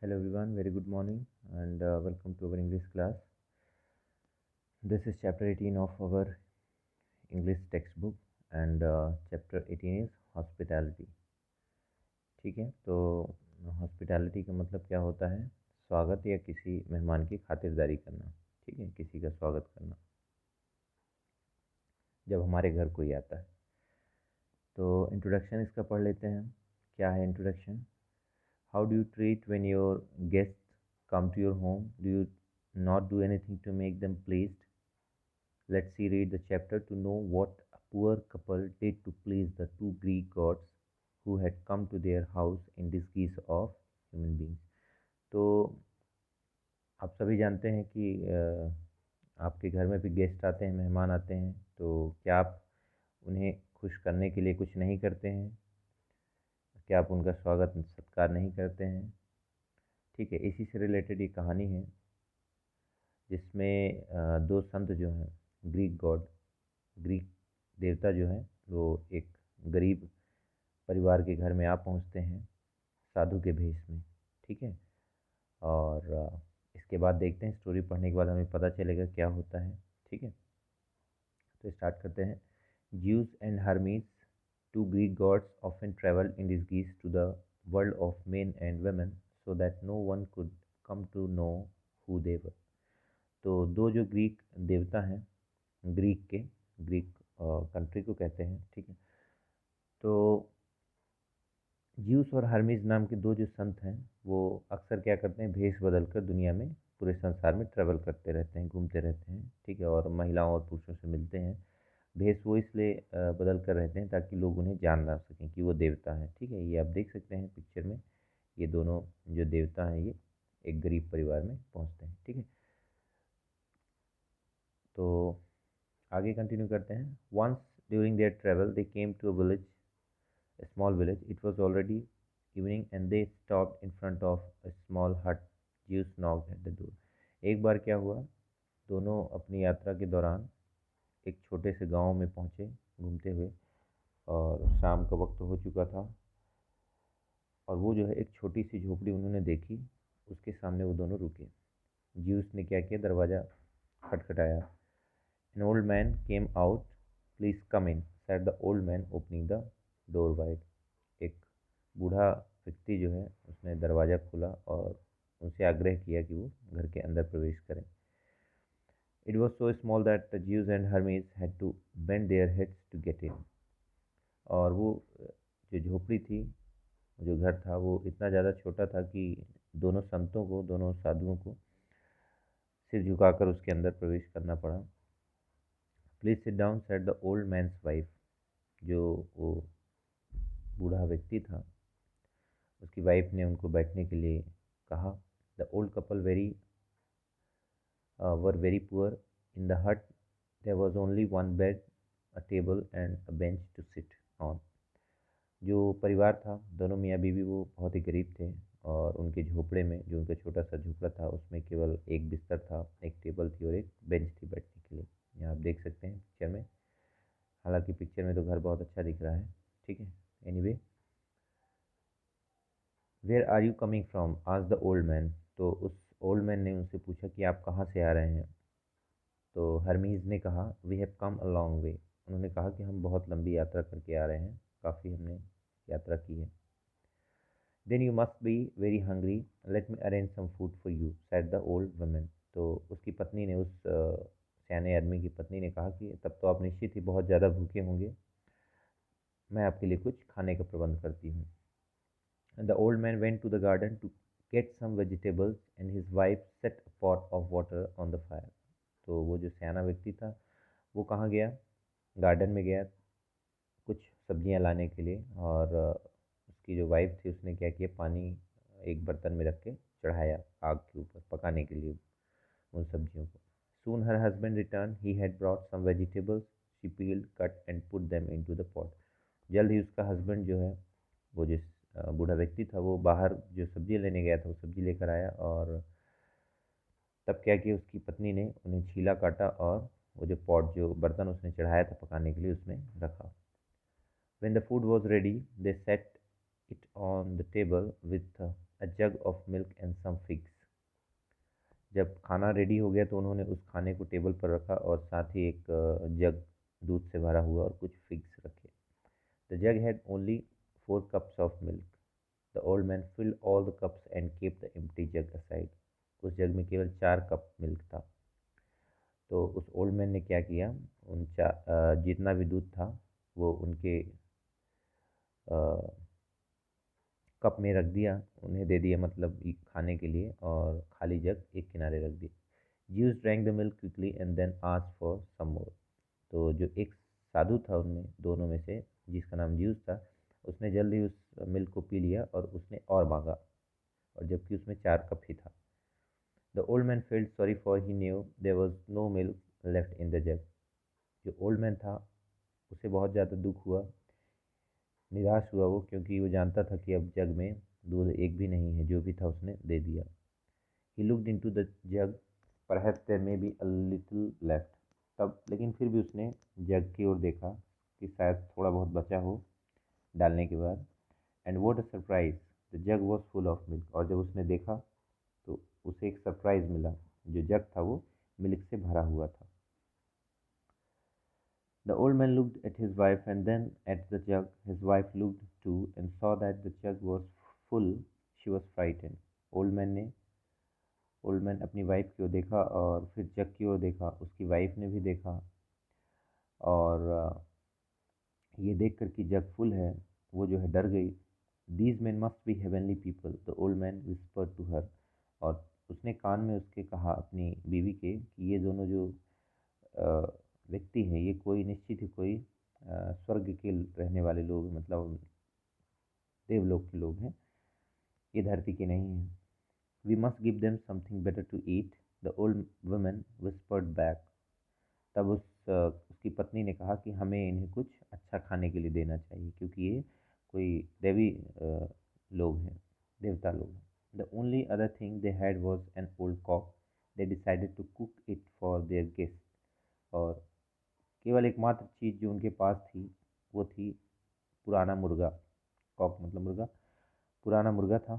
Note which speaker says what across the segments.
Speaker 1: Hello everyone, very good morning and welcome to our English class. This is chapter 18 of our English textbook and chapter 18 is hospitality. ठीक है, तो hospitality का मतलब क्या होता है? स्वागत या किसी मेहमान की खातिरदारी करना। ठीक है, किसी का स्वागत करना जब हमारे घर कोई आता है। तो इंट्रोडक्शन इसका पढ़ लेते हैं। क्या है introduction? How do you treat when your guests come to your home? Do you not do anything to make them pleased? Let's see, read the chapter to know what a poor couple did to please the two Greek gods who had come to their house in disguise of human beings. तो आप सभी जानते हैं कि आपके घर में भी गेस्ट आते हैं, मेहमान आते हैं, तो क्या आप उन्हें खुश करने के लिए कुछ नहीं करते हैं? क्या आप उनका स्वागत सत्कार नहीं करते हैं? ठीक है, इसी से रिलेटेड ये कहानी है जिसमें दो संत जो हैं, ग्रीक गॉड, ग्रीक देवता जो हैं, वो एक गरीब परिवार के घर में आ पहुंचते हैं साधु के भेष में। ठीक है, और इसके बाद देखते हैं, स्टोरी पढ़ने के बाद हमें पता चलेगा क्या होता है। ठीक है, तो स्टार्ट करते हैं। Zeus and Hermes, two Greek gods often travel in disguise to the world of men and women so that no one could come to know who they were। तो दो जो ग्रीक देवता हैं, ग्रीक के, Greek country को कहते हैं। ठीक है, तो ज्यूस और हर्मीज नाम के दो जो संत हैं, वो अक्सर क्या करते हैं, भेष बदल कर दुनिया में, पूरे संसार में ट्रेवल करते रहते हैं, घूमते रहते हैं। ठीक है, और महिलाओं और पुरुषों से मिलते हैं। भेष वो इसलिए बदल कर रहते हैं ताकि लोग उन्हें जान ना सकें कि वो देवता हैं। ठीक है, ये आप देख सकते हैं पिक्चर में, ये दोनों जो देवता हैं ये एक गरीब परिवार में पहुंचते हैं। ठीक है, तो आगे कंटिन्यू करते हैं। Once during their travel they came to a village, a small village. It was already evening and they stopped in front of a small hut. Zeus knocked at the door. एक बार क्या हुआ, दोनों अपनी यात्रा के दौरान एक छोटे से गांव में पहुंचे घूमते हुए, और शाम का वक्त हो चुका था, और वो जो है एक छोटी सी झोपड़ी उन्होंने देखी, उसके सामने वो दोनों रुके। ज्यूस ने क्या किया, दरवाज़ा खटखटाया। An old man came out, please come in, said the old man opening the door wide. एक बूढ़ा व्यक्ति जो है उसने दरवाज़ा खोला और उनसे आग्रह किया कि वो घर के अंदर प्रवेश करें। It was so small that the Zeus and Hermes had to bend their heads to get in. और वो जो झोपड़ी थी, जो घर था, वो इतना ज़्यादा छोटा था कि दोनों संतों को, दोनों साधुओं को सिर झुकाकर उसके अंदर प्रवेश करना पड़ा। Please sit down, said the old man's wife. जो वो बूढ़ा व्यक्ति था, उसकी वाइफ ने उनको बैठने के लिए कहा। The old couple were very poor. In the hut there was only one bed, a table and a bench to sit on. जो परिवार था, दोनों मियाँ बीवी, वो बहुत ही गरीब थे, और उनके झोपड़े में, जो उनका छोटा सा झोपड़ा था, उसमें केवल एक बिस्तर था, एक टेबल थी और एक बेंच थी बैठने के लिए। यहाँ आप देख सकते हैं पिक्चर में। हालांकि पिक्चर में तो घर बहुत अच्छा दिख रहा है। ठीक है, anyway, where are you coming from, आज द ओल्ड मैन। तो उस ओल्ड मैन ने उनसे पूछा कि आप कहाँ से आ रहे हैं। तो हरमीज़ ने कहा, we have come a long way. उन्होंने कहा कि हम बहुत लंबी यात्रा करके आ रहे हैं, काफ़ी हमने यात्रा की है। Then you must be very hungry, let me arrange some food for you, said the old women. तो उसकी पत्नी ने, उस सयाने आदमी की पत्नी ने कहा कि तब तो आप निश्चित ही बहुत ज़्यादा भूखे होंगे, मैं आपके लिए कुछ खाने का प्रबंध करती हूँ। And the old man went to the garden to get some vegetables and his wife set a pot of water on the fire। तो वो जो सयाना व्यक्ति था, वो कहाँ गया, गार्डन में गया कुछ सब्जियां लाने के लिए, और उसकी जो वाइफ थी उसने क्या किया, पानी एक बर्तन में रख के चढ़ाया आग के ऊपर पकाने के लिए उन सब्जियों को। Soon her husband returned, he had brought some vegetables, she peeled, cut and put them into the pot। जल्द ही उसका हस्बैंड जो है, वो जिस बूढ़ा व्यक्ति था, वो बाहर जो सब्जी लेने गया था, वो सब्जी लेकर आया, और तब क्या किया, उसकी पत्नी ने उन्हें छीला, काटा, और वो जो पॉट, जो बर्तन उसने चढ़ाया था पकाने के लिए, उसमें रखा। When the food was ready, they set it on the table with a jug of milk and some figs. जब खाना रेडी हो गया तो उन्होंने उस खाने को टेबल पर रखा और साथ ही एक जग दूध से भरा हुआ और कुछ फिग्स रखे. The jug had only 4 cups of milk. The old man filled all the cups and kept the empty jug aside. उस जग में केवल 4 कप मिल्क था. तो उस ओल्ड मैन ने क्या किया, जितना भी दूध था वो उनके कप में रख दिया, उन्हें दे दिया, मतलब खाने के लिए, और खाली जग एक किनारे रख दी. Zeus drank the milk quickly and then ask for some more. तो जो एक साधु था उनमें दोनों में से, जिसका नाम ज्यूस था, उसने जल्दी उस मिल्क को पी लिया और उसने और मांगा, और जबकि उसमें 4 कप ही था. The old man felt sorry for he knew there was no milk left in the jug. जो ओल्ड मैन था उसे बहुत ज़्यादा दुख हुआ, निराश हुआ वो, क्योंकि वो जानता था कि अब जग में दूध एक भी नहीं है, जो भी था उसने दे दिया. He looked into the jug, perhaps there may be a little left. तब लेकिन फिर भी उसने जग की ओर देखा कि शायद थोड़ा बहुत बचा हो डालने के बाद. And what a surprise, the jug was full of milk. और जब उसने देखा तो उसे एक सरप्राइज मिला, जो जग था वो मिल्क से भरा हुआ था. The old man looked at his wife and then at the jug. His wife looked too and saw that the jug was full. She was frightened. Old man ने ओल्ड मैन अपनी wife की ओर देखा और फिर जग की ओर देखा. उसकी wife ने भी देखा, और ये देख कर कि जग फुल है, वो जो है डर गई. These man must be heavenly people, the old man whisper to her. और उसने कान में उसके कहा, अपनी बीवी के, कि ये दोनों जो व्यक्ति हैं, ये कोई निश्चित ही कोई स्वर्ग के रहने वाले लोग, मतलब देवलोक के लोग हैं, ये धरती के नहीं हैं. We must give them something better to eat, the old woman whispered back. तब उसकी पत्नी ने कहा कि हमें इन्हें कुछ अच्छा खाने के लिए देना चाहिए, क्योंकि ये कोई देवी लोग हैं, देवता लोग हैं. The only other thing they had was an old cock. They decided to cook it for their guest. और केवल एकमात्र चीज़ जो उनके पास थी वो थी पुराना मुर्गा. कॉक मतलब मुर्गा, पुराना मुर्गा था,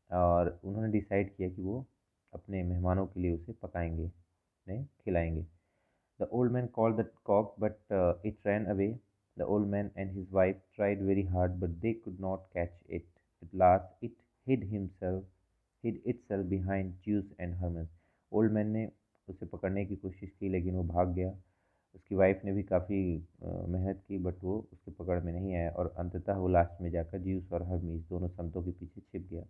Speaker 1: और उन्होंने डिसाइड किया कि वो अपने मेहमानों के लिए उसे पकाएंगे, उन्हें खिलाएंगे. The old man called the cock but it ran away. The old man and his wife tried very hard but they could not catch it. At last it hid itself behind Zeus and Hermes. Old man ने उसे पकड़ने की कोशिश की लेकिन वो भाग गया. उसकी वाइफ ने भी काफ़ी मेहनत की, बट वो उसके पकड़ में नहीं आया, और अंततः वो लास्ट में जाकर ज्यूस और हर्मीस दोनों संतों के पीछे छिप गया.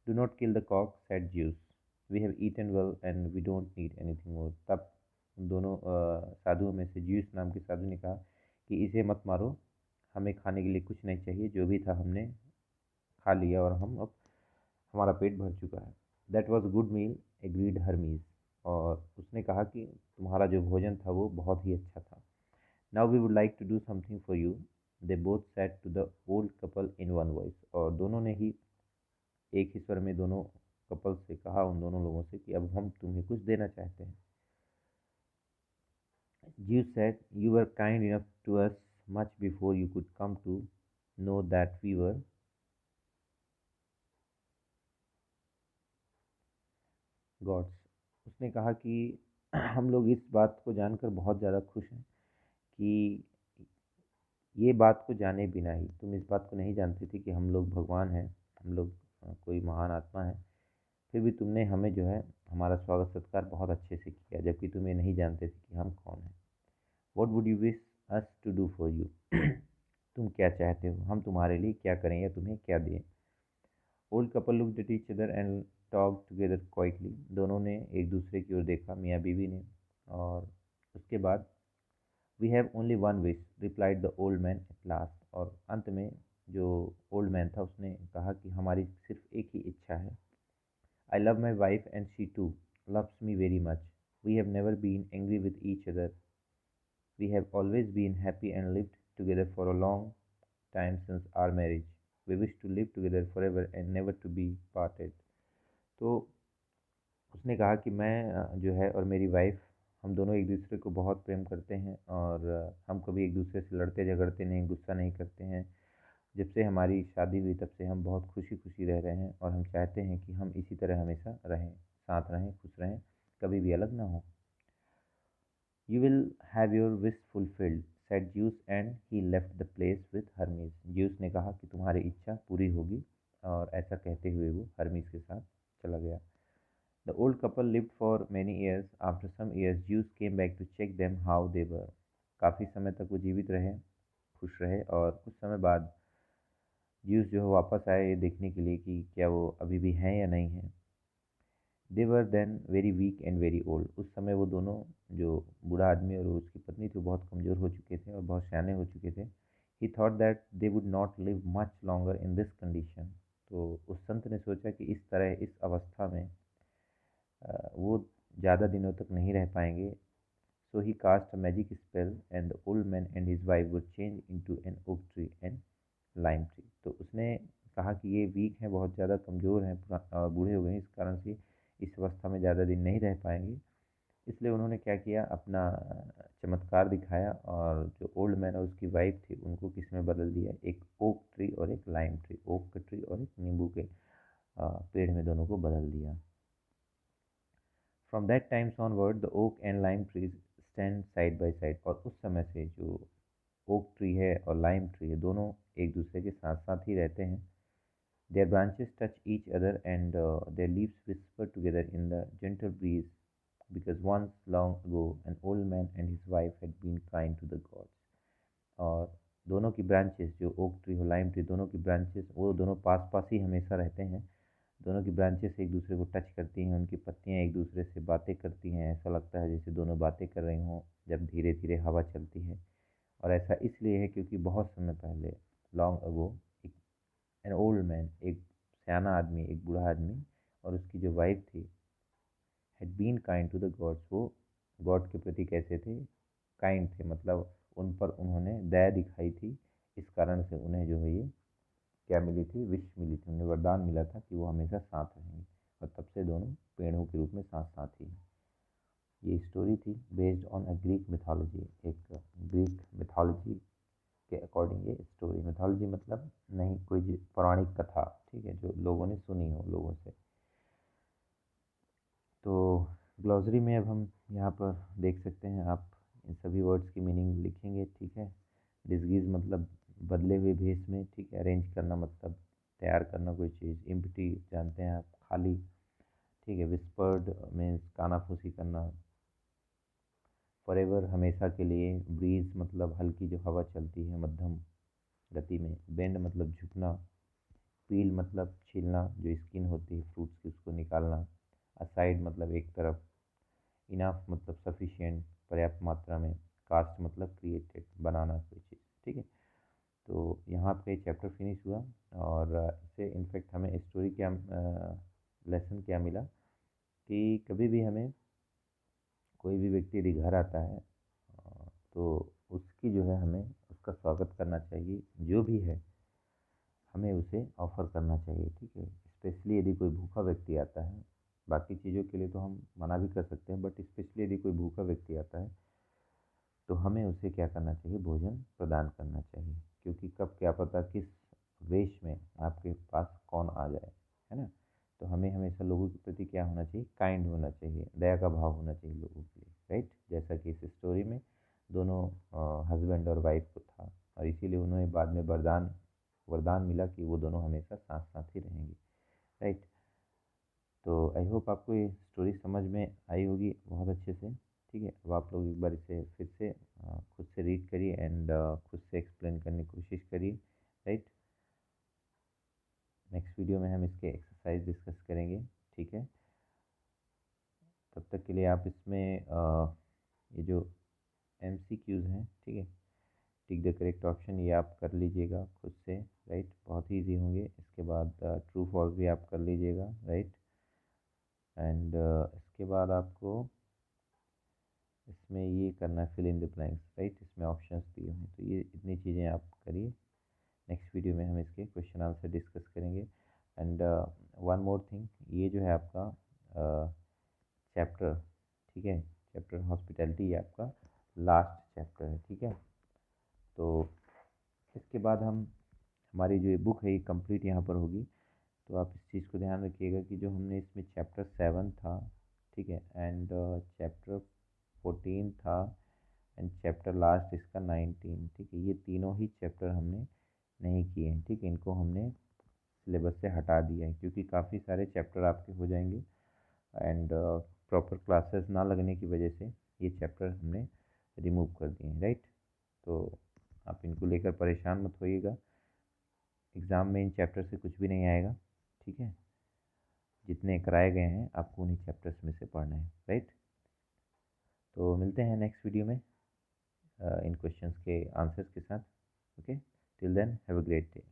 Speaker 1: Do not kill the cock said Zeus, we have eaten well and we don't need anything more. तब उन दोनों साधुओं में से ज्यूस नाम के साधु ने कहा कि इसे मत मारो, हमें खाने के लिए कुछ नहीं चाहिए, जो भी था हमने खा लिया और हम अब हमारा पेट भर चुका है. That was good meal, agreed Hermes. और उसने कहा कि तुम्हारा जो भोजन था वो बहुत ही अच्छा था. Now we would like to do something for you. They both said to the old couple in one voice. और दोनों ने ही एक ही स्वर में दोनों कपल से कहा, उन दोनों लोगों से, कि अब हम तुम्हें कुछ देना चाहते हैं. Zeus said, you were kind enough to us much before you could come to know that we were gods. उसने कहा कि हम लोग इस बात को जानकर बहुत ज़्यादा खुश हैं कि ये बात को जाने बिना ही, तुम इस बात को नहीं जानते थे कि हम लोग भगवान हैं, हम लोग कोई महान आत्मा है, फिर भी तुमने हमें जो है हमारा स्वागत सत्कार बहुत अच्छे से किया, जबकि तुम ये नहीं जानते थे कि हम कौन हैं. What would you wish us to do for you, तुम क्या चाहते हो हम तुम्हारे लिए क्या करें या तुम्हें क्या दें. Old couple looked at each other and talk together quietly. दोनों ने एक दूसरे की ओर देखा, मियाँ बीवी ने, और उसके बाद we have only one wish replied the old man at last. और अंत में जो ओल्ड मैन था उसने कहा कि हमारी सिर्फ एक ही इच्छा है. I love my wife and she too loves me very much. We have never been angry with each other. We have always been happy and lived together for a long time since our marriage. We wish to live together forever and never to be parted. तो उसने कहा कि मैं जो है और मेरी wife, हम दोनों एक दूसरे को बहुत प्रेम करते हैं, और हम कभी एक दूसरे से लड़ते झगड़ते नहीं, गुस्सा नहीं करते हैं. जब से हमारी शादी हुई तब से हम बहुत खुशी खुशी रह रहे हैं और हम चाहते हैं कि हम इसी तरह हमेशा रहें, साथ रहें, खुश रहें, कभी भी अलग ना हो। You will have your wish fulfilled, said Zeus, and he left the place with Hermes. Zeus ने कहा कि तुम्हारी इच्छा पूरी होगी, और ऐसा कहते हुए वो हर्मीस के साथ चला गया। The old couple lived for many years. After some years, Zeus came back to check them how they were. काफ़ी समय तक वो जीवित रहे, खुश रहे, और कुछ समय बाद ज्यूस जो है वापस आए ये देखने के लिए कि क्या वो अभी भी हैं या नहीं हैं। They were then very weak and very old. उस समय वो दोनों, जो बूढ़ा आदमी और उसकी पत्नी थी, बहुत कमज़ोर हो चुके थे और बहुत सियाने हो चुके थे। ही thought that they would not live much longer in this condition. तो उस संत ने सोचा कि इस तरह, इस अवस्था में वो ज़्यादा दिनों तक नहीं रह पाएंगे। So he cast a magic spell and the old man and his wife would change into an oak tree and lime tree. तो उसने कहा कि ये वीक हैं, बहुत ज़्यादा कमज़ोर हैं, बूढ़े हो गए हैं, इस कारण से इस अवस्था में ज़्यादा दिन नहीं रह पाएंगे। इसलिए उन्होंने क्या किया, अपना चमत्कार दिखाया, और जो ओल्ड मैन और उसकी वाइफ थी उनको किस में बदल दिया, एक ओक ट्री और एक लाइम ट्री, ओक का ट्री और एक नींबू के पेड़ में दोनों को बदल दिया। From that times onward the oak and lime trees stand side by side. और उस समय से जो ओक ट्री है और लाइम ट्री है, दोनों एक दूसरे के साथ साथ ही रहते हैं। Their branches touch each other, and their leaves whisper together in the gentle breeze, because once long ago an old man and his wife had been kind to the gods. और दोनों की ब्रांचेस, जो oak tree और lime tree, दोनों की branches वो दोनों पास पास ही हमेशा रहते हैं। दोनों की ब्रांचेस एक दूसरे को टच करती हैं, उनकी पत्तियां एक दूसरे से बातें करती हैं, ऐसा लगता है जैसे दोनों बातें कर रही हों जब धीरे धीरे हवा चलती है। और ऐसा इसलिए है क्योंकि बहुत समय पहले, long ago, an old man, एक सियाना आदमी, एक बूढ़ा आदमी, और उसकी जो वाइफ थी, had been kind to the gods. वो गॉड के प्रति कैसे थे, काइंड थे, मतलब उन पर उन्होंने दया दिखाई थी। इस कारण से उन्हें जो है ये क्या मिली थी, विश मिली थी, उन्हें वरदान मिला था कि वो हमेशा साथ रहेंगे, और तब से दोनों पेड़ों के रूप में साथ साथ ही हैं। ये स्टोरी थी based on a Greek mythology, एक ग्रीक मिथोलॉजी के अकॉर्डिंग ये स्टोरी। मिथोलॉजी मतलब नहीं कोई पौराणिक कथा, ठीक है, जो लोगों ने सुनी हो लोगों से। तो ग्लॉसरी में अब हम यहाँ पर देख सकते हैं, आप इन सभी वर्ड्स की मीनिंग लिखेंगे, ठीक है। डिसगीज मतलब बदले हुए भेष में, ठीक है। अरेंज करना मतलब तैयार करना कोई चीज़। एम्प्टी जानते हैं आप, खाली, ठीक है। विस्पर्ड मीन्स कानाफूसी करना। फॉरएवर हमेशा के लिए। ब्रीज मतलब हल्की जो हवा चलती है मध्यम गति में। बेंड मतलब झुकना। पील मतलब छीलना, जो स्किन होती है फ्रूट्स की उसको निकालना। असाइड मतलब एक तरफ। इनफ मतलब सफिशिएंट, पर्याप्त मात्रा में। कास्ट मतलब क्रिएटेड, बनाना कोई चीज़, ठीक है। तो यहाँ पे चैप्टर फिनिश हुआ, और इससे इनफैक्ट हमें स्टोरी क्या, लेसन क्या मिला, कि कभी भी हमें कोई भी व्यक्ति यदि घर आता है, तो उसकी जो है हमें उसका स्वागत करना चाहिए, जो भी है हमें उसे ऑफ़र करना चाहिए, ठीक है। स्पेशली यदि कोई भूखा व्यक्ति आता है, बाकी चीज़ों के लिए तो हम मना भी कर सकते हैं, बट स्पेशली यदि कोई भूखा व्यक्ति आता है तो हमें उसे क्या करना चाहिए, भोजन प्रदान करना चाहिए। क्योंकि कब क्या पता किस वेश में आपके पास कौन आ जाए, है ना। तो हमें हमेशा लोगों के प्रति क्या होना चाहिए, काइंड होना चाहिए, दया का भाव होना चाहिए लोगों के लिए, राइट। जैसा कि इस स्टोरी में दोनों हस्बैंड और वाइफ को था, और इसीलिए उन्हें बाद में वरदान वरदान मिला कि वो दोनों हमेशा साथ साथ ही रहेंगे, राइट। तो आई होप आपको ये स्टोरी समझ में आई होगी बहुत अच्छे से, ठीक है। अब आप लोग एक बार इसे फिर से खुद से रीड करिए, एंड खुद से एक्सप्लेन करने की कोशिश करिए, राइट। नेक्स्ट वीडियो में हम इसके एक्सरसाइज डिस्कस करेंगे, ठीक है। तब तक के लिए आप इसमें ये जो MCQs हैं, ठीक है, टिक द करेक्ट ऑप्शन, ये आप कर लीजिएगा खुद से, राइट। बहुत ही ईजी होंगे। इसके बाद ट्रू फॉल्स भी आप कर लीजिएगा, राइट। एंड इसके बाद आपको इसमें ये करना है, fill in the blanks, right. इसमें ऑप्शंस दिए हैं, तो ये इतनी चीज़ें आप करिए। नेक्स्ट वीडियो में हम इसके क्वेश्चन आंसर डिस्कस करेंगे। एंड वन मोर थिंग, ये जो है आपका चैप्टर, ठीक है, चैप्टर हॉस्पिटैलिटी, ये आपका लास्ट चैप्टर है, ठीक है। तो इसके बाद हम हमारी जो ये बुक है ये कंप्लीट यहाँ पर होगी। तो आप इस चीज़ को ध्यान रखिएगा कि जो हमने इसमें चैप्टर 7 था, ठीक है, एंड चैप्टर 14 था, एंड चैप्टर लास्ट इसका 19, ठीक है, ये तीनों ही चैप्टर हमने नहीं किए हैं, ठीक है, इनको हमने सिलेबस से हटा दिया है क्योंकि काफ़ी सारे चैप्टर आपके हो जाएंगे एंड प्रॉपर क्लासेस ना लगने की वजह से ये चैप्टर हमने रिमूव कर दिए हैं, राइट। तो आप इनको लेकर परेशान मत होइएगा, एग्ज़ाम में इन चैप्टर से कुछ भी नहीं आएगा, ठीक है, जितने कराए गए हैं आपको उन्हीं चैप्टर्स में से पढ़ना है, राइट। तो मिलते हैं नेक्स्ट वीडियो में इन क्वेश्चंस के आंसर्स के साथ। Okay, till then have a great day.